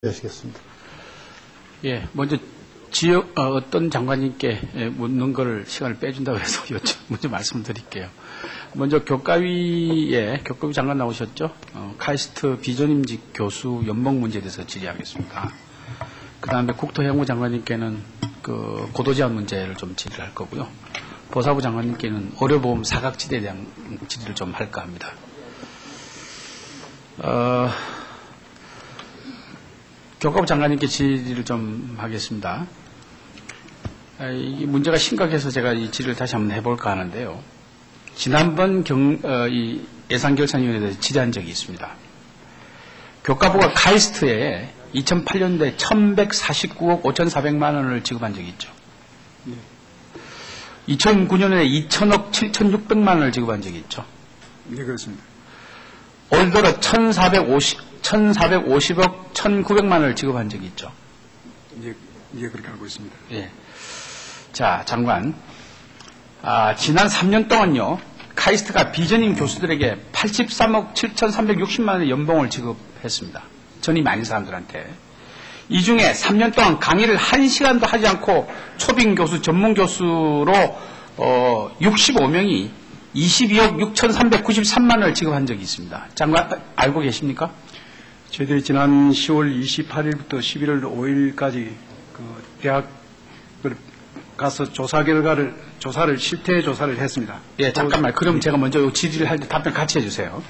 하시겠습니다. 예, 먼저 어떤 장관님께 묻는 거를 시간을 빼준다고 해서 먼저 말씀을 드릴게요. 먼저 교과위 장관 나오셨죠? 카이스트 비전임직 교수 연봉 문제에 대해서 질의하겠습니다. 그 다음에 국토해양부 장관님께는 그 고도제한 문제를 좀 질의를 할 거고요. 보사부 장관님께는 의료보험 사각지대에 대한 질의를 좀 할까 합니다. 교과부 장관님께 질의를 좀 하겠습니다. 이 문제가 심각해서 제가 이 질의를 다시 한번 해볼까 하는데요. 지난번 이 예산결산위원회에서 질의한 적이 있습니다. 교과부가 카이스트에 2008년도에 1149억 5,400만 원을 지급한 적이 있죠. 2009년에 2,000억 7,600만 원을 지급한 적이 있죠. 네, 그렇습니다. 올 들어 1,450억 1,900만 원을 지급한 적이 있죠. 예, 그렇게 알고 있습니다. 예. 자, 장관. 지난 3년 동안요, 카이스트가 비전임 교수들에게 83억 7,360만 원의 연봉을 지급했습니다. 전임 아닌 사람들한테. 이 중에 3년 동안 강의를 1시간도 하지 않고 초빙 교수, 전문 교수로 65명이 22억 6,393만 원을 지급한 적이 있습니다. 장관, 알고 계십니까? 저희들이 지난 10월 28일부터 11월 5일까지 그 대학을 가서 실태 조사를 했습니다. 예, 잠깐만. 그럼 제가 먼저 질의를 할 때 답변 같이 해주세요.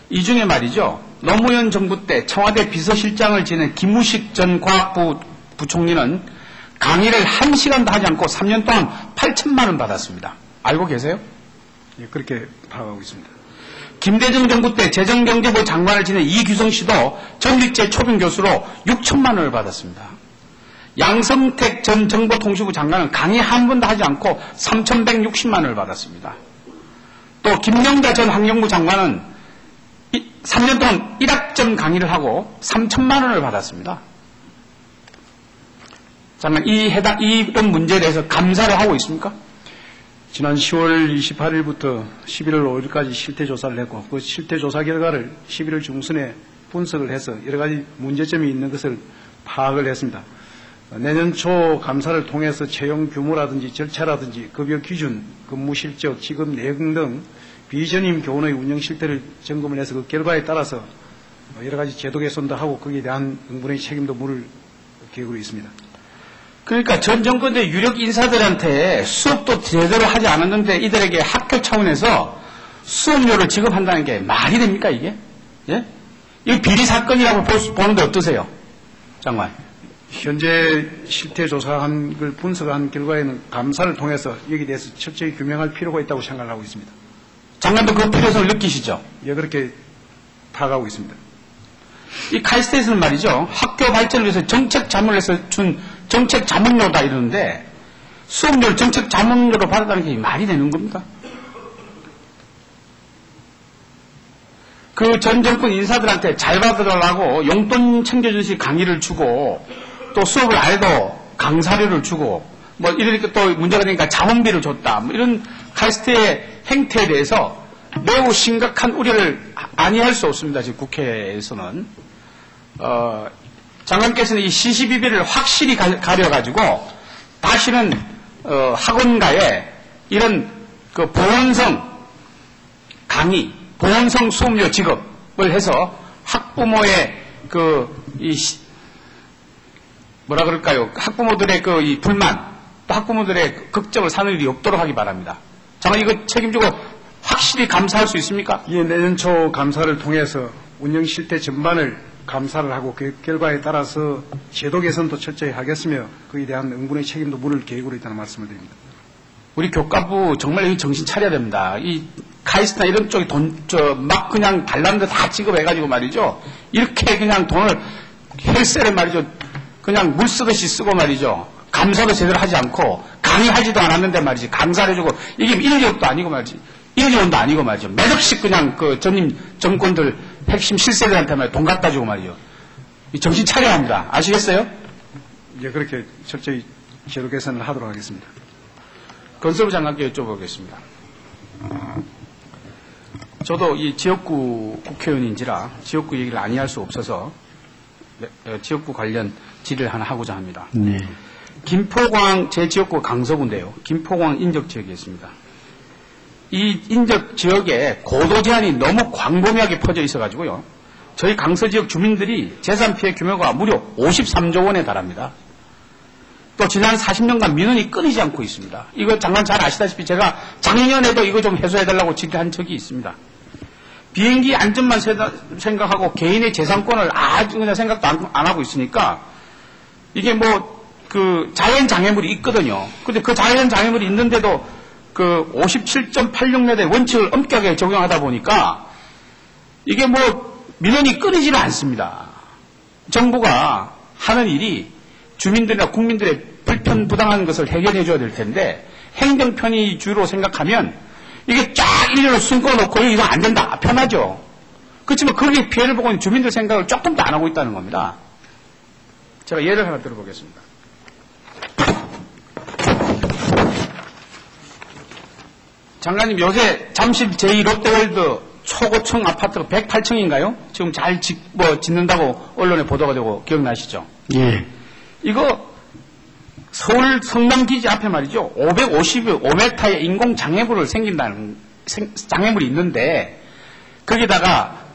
이 중에 말이죠. 노무현 정부 때 청와대 비서실장을 지낸 김우식 전 과학부 부총리는 강의를 1시간도 하지 않고 3년 동안 8천만 원 받았습니다. 알고 계세요? 예, 그렇게 파악하고 있습니다. 김대중 정부 때 재정경제부 장관을 지낸 이규성 씨도 전일제 초빙 교수로 6천만 원을 받았습니다. 양성택 전 정보통신부 장관은 강의 한 번도 하지 않고 3,160만 원을 받았습니다. 또 김영자 전 환경부 장관은 3년 동안 1학점 강의를 하고 3천만 원을 받았습니다. 장관, 이런 문제에 대해서 감사를 하고 있습니까? 지난 10월 28일부터 11월 5일까지 실태조사를 했고 그 실태조사 결과를 11월 중순에 분석을 해서 여러 가지 문제점이 있는 것을 파악을 했습니다. 내년 초 감사를 통해서 채용 규모라든지 절차라든지 급여 기준, 근무 실적, 지급 내용 등 비전임 교원의 운영 실태를 점검을 해서 그 결과에 따라서 여러 가지 제도 개선도 하고 거기에 대한 응분의 책임도 물을 계획으로 있습니다. 그러니까 전 정권 의 유력 인사들한테 수업도 제대로 하지 않았는데 이들에게 학교 차원에서 수업료를 지급한다는 게 말이 됩니까, 이게? 예? 이거 비리 사건이라고 보는데 어떠세요? 장관. 현재 실태조사한 걸 분석한 결과에는 감사를 통해서 여기에 대해서 철저히 규명할 필요가 있다고 생각을 하고 있습니다. 장관도 그 필요성을 느끼시죠? 예, 그렇게 파악하고 있습니다. 이 카이스트에서는 말이죠. 학교 발전을 위해서 정책 자문을 해서 준 정책 자문료다 이러는데 수업료를 정책 자문료로 받았다는 게 말이 되는 겁니까? 그 전 정권 인사들한테 잘 받으라고 용돈 챙겨주듯이 강의를 주고 또 수업을 안 해도 강사료를 주고 뭐 이러니까 또 문제가 되니까 자문비를 줬다. 뭐 이런 카이스트의 행태에 대해서 매우 심각한 우려를 아니할 수 없습니다. 지금 국회에서는. 장관께서는 이 시시비비를 확실히 가려가지고 다시는 학원가에 이런 그 보온성 강의, 보온성 수업료 지급을 해서 학부모의 뭐라 그럴까요? 학부모들의 이 불만, 또 학부모들의 걱정을 사는 일이 없도록 하기 바랍니다. 장관 이거 책임지고 확실히 감사할 수 있습니까? 예, 내년 초 감사를 통해서 운영 실태 전반을 감사를 하고 그 결과에 따라서 제도 개선도 철저히 하겠으며 그에 대한 응분의 책임도 물을 계획으로 있다는 말씀을 드립니다. 우리 교과부 정말 여기 정신 차려야 됩니다. 이 카이스트나 이런 쪽에 막 그냥 달라는 거 다 지급해가지고 말이죠. 이렇게 그냥 돈을 헬세를 말이죠. 그냥 물 쓰듯이 쓰고 말이죠. 감사도 제대로 하지 않고 강의하지도 않았는데 말이지. 강사를 해주고 이게 1개월도 아니고 말이지. 1개월도 아니고 말이죠. 몇 억씩 그냥 그 전임 정권들 핵심 실세들한테 말이죠. 돈 갖다 주고 말이죠. 정신 차려야 합니다. 아시겠어요? 예, 그렇게 철저히 제도 개선을 하도록 하겠습니다. 건설부 장관께 여쭤보겠습니다. 저도 이 지역구 국회의원인지라 지역구 얘기를 아니할 수 없어서 지역구 관련 질의를 하나 하고자 합니다. 네. 김포공항, 제 지역구 강서구인데요. 김포공항 인적 지역이 있습니다. 이 인적 지역에 고도 제한이 너무 광범위하게 퍼져 있어가지고요. 저희 강서 지역 주민들이 재산 피해 규모가 무려 53조 원에 달합니다. 또 지난 40년간 민원이 끊이지 않고 있습니다. 이거 장관 잘 아시다시피 제가 작년에도 이거 좀 해소해달라고 질의한 적이 있습니다. 비행기 안전만 생각하고 개인의 재산권을 아주 그냥 생각도 안 하고 있으니까 이게 뭐 그 자연 장애물이 있거든요. 근데 그 자연 장애물이 있는데도 그 57.86m의 원칙을 엄격하게 적용하다 보니까 이게 뭐 민원이 끊이지를 않습니다. 정부가 하는 일이 주민들이나 국민들의 불편 부당한 것을 해결해 줘야 될 텐데 행정 편의주의로 생각하면 이게 쫙 일렬로 숨겨놓고 이거 안 된다. 편하죠. 그렇지만 거기에 피해를 보고 있는 주민들 생각을 조금도 안 하고 있다는 겁니다. 제가 예를 하나 들어보겠습니다. 장관님, 요새 잠실 제2롯데월드 초고층 아파트가 108층인가요? 지금 잘 짓는다고 언론에 보도가 되고 기억나시죠? 예. 이거 서울 성남기지 앞에 말이죠. 555m의 인공 장애물을 장애물이 있는데 거기다가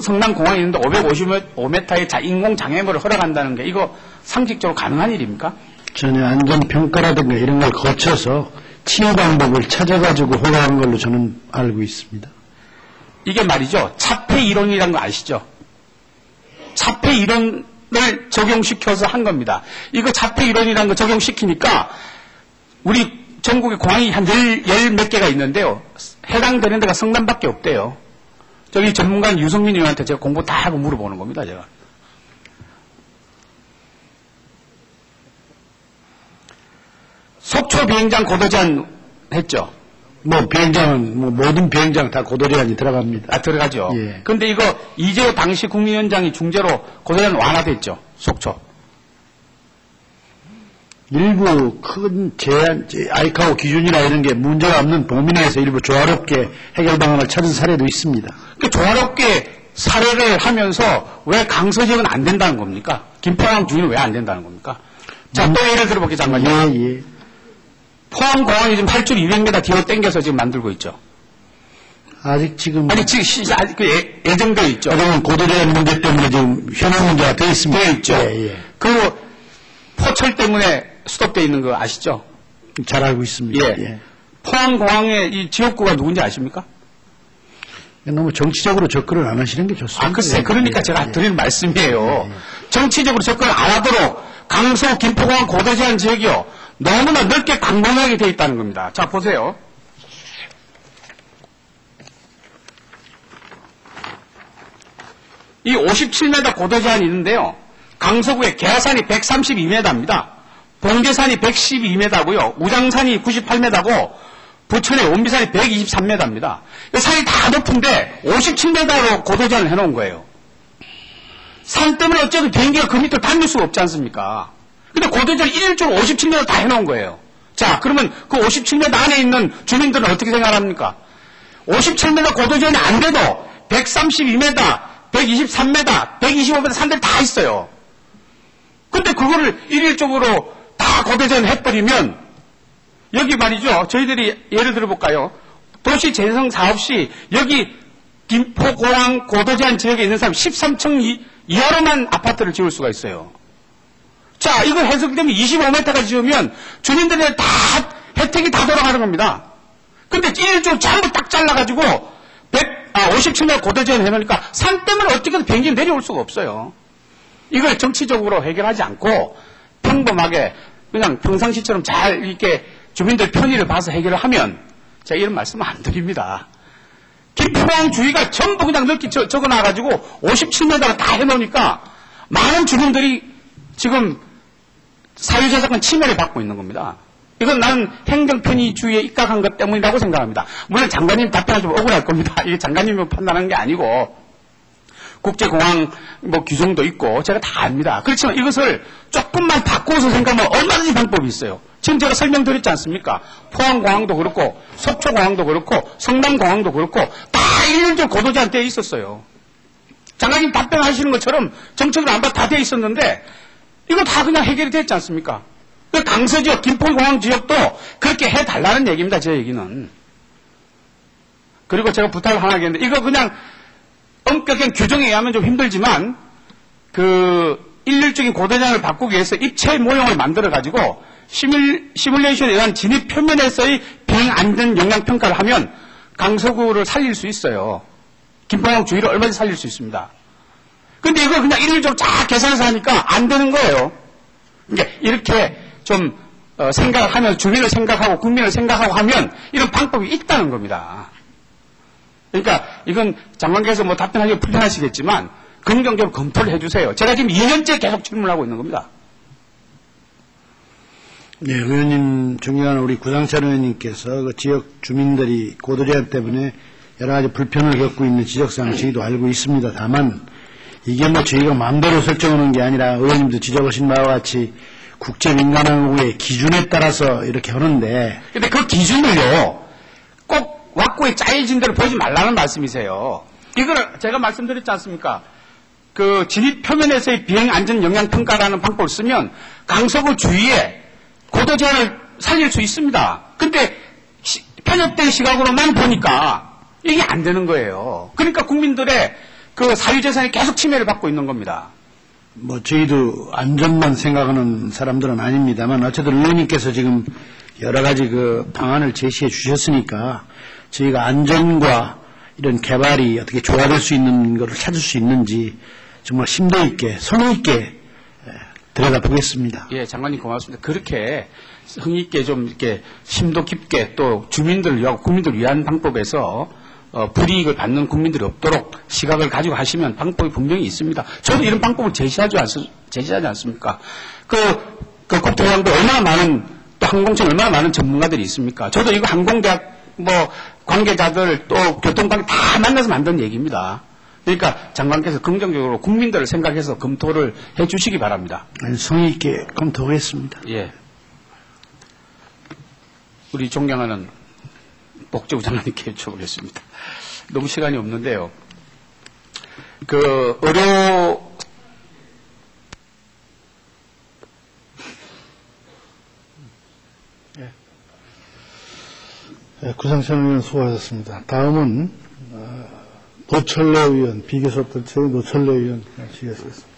성남공항이 있는데 555m의 인공 장애물을 허락한다는 게 이거 상식적으로 가능한 일입니까? 전에 안전평가라든가 이런 걸 거쳐서 치유 방법을 찾아가지고 허가한 걸로 저는 알고 있습니다. 이게 말이죠. 차폐 이론이라는 거 아시죠? 차폐 이론을 적용시켜서 한 겁니다. 이거 차폐 이론이라는 거 적용시키니까 우리 전국에 공항이 한 열 몇 개가 있는데요. 해당되는 데가 성남밖에 없대요. 저기 전문가인 유성민 의원한테 제가 공부 다 하고 물어보는 겁니다. 제가. 속초 비행장 고도 제한 했죠. 뭐 비행장은 뭐 모든 비행장 다 고도 제한이 들어갑니다. 아, 들어가죠. 예. 근데 이거 이재호 당시 국민위원장이 중재로 고도 제한 완화됐죠. 속초. 일부 큰 제한, 아이카오 기준이나 이런 게 문제가 없는 범위 내에서 일부 조화롭게 해결 방안을 찾은 사례도 있습니다. 그 조화롭게 사례를 하면서 왜 강서 지역은 안 된다는 겁니까? 김포항 주위는 왜 안 된다는 겁니까? 자, 또 예를 들어볼게요, 장관님. 예. 포항공항이 지금 8줄 200m 뒤로 당겨서 지금 만들고 있죠. 아직 지금. 아니, 지금 아직 예정되어 있죠. 그러면 고도 제한 문제 때문에 지금 현황 문제가 되어 있습니다. 되어 있죠. 예. 그리고 포철 때문에 스톱되어 있는 거 아시죠? 잘 알고 있습니다. 예. 포항공항의 이 지역구가 누군지 아십니까? 너무 정치적으로 접근을 안 하시는 게 좋습니다. 아, 글쎄, 그러니까 제가 드리는 말씀이에요. 정치적으로 접근을 안 하도록 강서 김포공항 고도 제한 지역이요. 너무나 넓게 광범위하게 되어 있다는 겁니다. 자, 보세요. 이 57m 고도 제한이 있는데요. 강서구의 계산이 132m입니다. 봉계산이 112m고요. 우장산이 98m고 부천의 원비산이 123m입니다. 산이 다 높은데 57m로 고도 제한을 해놓은 거예요. 산 때문에 어쨌든 비행기가 그 밑으로 다닐 수가 없지 않습니까? 근데 고도 제한 1일조로 57m 다 해놓은 거예요. 자, 그러면 그 57m 안에 있는 주민들은 어떻게 생각합니까? 57m 고도 제한이 안 돼도 132m, 123m, 125m 산들 다 있어요. 근데 그거를 일일적으로 다 고도 제한 해버리면 여기 말이죠. 저희들이 예를 들어볼까요? 도시재생 사업시 여기 김포공항 고도 제한 지역에 있는 사람 13층 이하로만 아파트를 지을 수가 있어요. 자, 이거 해석되면 25m까지 지으면 주민들의 다 혜택이 다 돌아가는 겁니다. 근데 일일적으로 전부 딱 잘라가지고 57m 고도 제한 해놓으니까 산 때문에 어떻게든 비행기 내려올 수가 없어요. 이걸 정치적으로 해결하지 않고 평범하게 그냥 평상시처럼 잘 이렇게 주민들 편의를 봐서 해결을 하면 제가 이런 말씀은 안 드립니다. 김포항 주위가 전부 그냥 넓게 적어놔가지고 57m를 다 해놓으니까 많은 주민들이 지금 사유재산권 침해를 받고 있는 겁니다. 이건 나는 행정편의주의에 입각한 것 때문이라고 생각합니다. 물론 장관님 답변하시면 억울할 겁니다. 이게 장관님이 판단하는 게 아니고 국제공항 뭐 규정도 있고 제가 다 압니다. 그렇지만 이것을 조금만 바꿔서 생각하면 얼마든지 방법이 있어요. 지금 제가 설명드렸지 않습니까? 포항공항도 그렇고 속초공항도 그렇고 성남공항도 그렇고 다 일률적 고도 제한 되어 있었어요. 장관님 답변하시는 것처럼 정책을 안 봐 다 돼 있었는데 이거 다 그냥 해결이 됐지 않습니까? 그 강서 지역, 김포공항 지역도 그렇게 해달라는 얘기입니다. 제 얘기는. 그리고 제가 부탁을 하나 하겠는데 이거 그냥 엄격한 규정에 의하면 좀 힘들지만 그 일률적인 고도장을 바꾸기 위해서 입체 모형을 만들어가지고 시뮬레이션에 의한 진입 표면에서의 비행 안전 영향 평가를 하면 강서구를 살릴 수 있어요. 김포공항 주위를 얼마든지 살릴 수 있습니다. 근데 이걸 그냥 일률적으로 쫙 계산해서 하니까 안 되는 거예요. 그러니까 이렇게 좀 생각을 하면 주민을 생각하고 국민을 생각하고 하면 이런 방법이 있다는 겁니다. 그러니까 이건 장관께서 뭐 답변하기 불편하시겠지만 긍정적으로 검토를 해주세요. 제가 지금 2년째 계속 질문하고 있는 겁니다. 네, 의원님, 존경하는 우리 구상찬 의원님께서 그 지역 주민들이 고도제한 때문에 여러 가지 불편을 겪고 있는 지적사항 저희도 알고 있습니다. 다만 이게 뭐 저희가 마음대로 설정하는 게 아니라 의원님도 지적하신 바와 같이 국제민간항공의 기준에 따라서 이렇게 하는데. 근데 그 기준을요, 꼭 왁구에 짜여진 대로 보지 말라는 말씀이세요. 이걸 제가 말씀드렸지 않습니까? 그 진입 표면에서의 비행 안전 영향 평가라는 방법을 쓰면 강서구 주위에 고도 제한을 살릴 수 있습니다. 근데 편협된 시각으로만 보니까 이게 안 되는 거예요. 그러니까 국민들의 그 사유재산이 계속 침해를 받고 있는 겁니다. 뭐 저희도 안전만 생각하는 사람들은 아닙니다만 어쨌든 의원님께서 지금 여러 가지 그 방안을 제시해 주셨으니까 저희가 안전과 이런 개발이 어떻게 조화될 수 있는 것을 찾을 수 있는지 정말 심도 있게 성의 있게 들여다보겠습니다. 예, 장관님 고맙습니다. 그렇게 성의 있게 좀 이렇게 심도 깊게 또 주민들을 위하고 국민들을 위한 방법에서 불이익을 받는 국민들이 없도록 시각을 가지고 하시면 방법이 분명히 있습니다. 저도 이런 방법을 제시하지 않습니까? 국토장도 얼마나 많은, 또 항공청 얼마나 많은 전문가들이 있습니까? 저도 이거 항공대학 관계자들 또 교통관계 다 만나서 만든 얘기입니다. 그러니까 장관께서 긍정적으로 국민들을 생각해서 검토를 해 주시기 바랍니다. 성의 있게 검토하겠습니다. 예. 우리 존경하는 복지부 장관님께 여쭤보겠습니다. 너무 시간이 없는데요. 그 의료 구상찬 의원 수고하셨습니다. 다음은 노철래 의원, 비교섭단체의 노철래 의원 시겠습니다.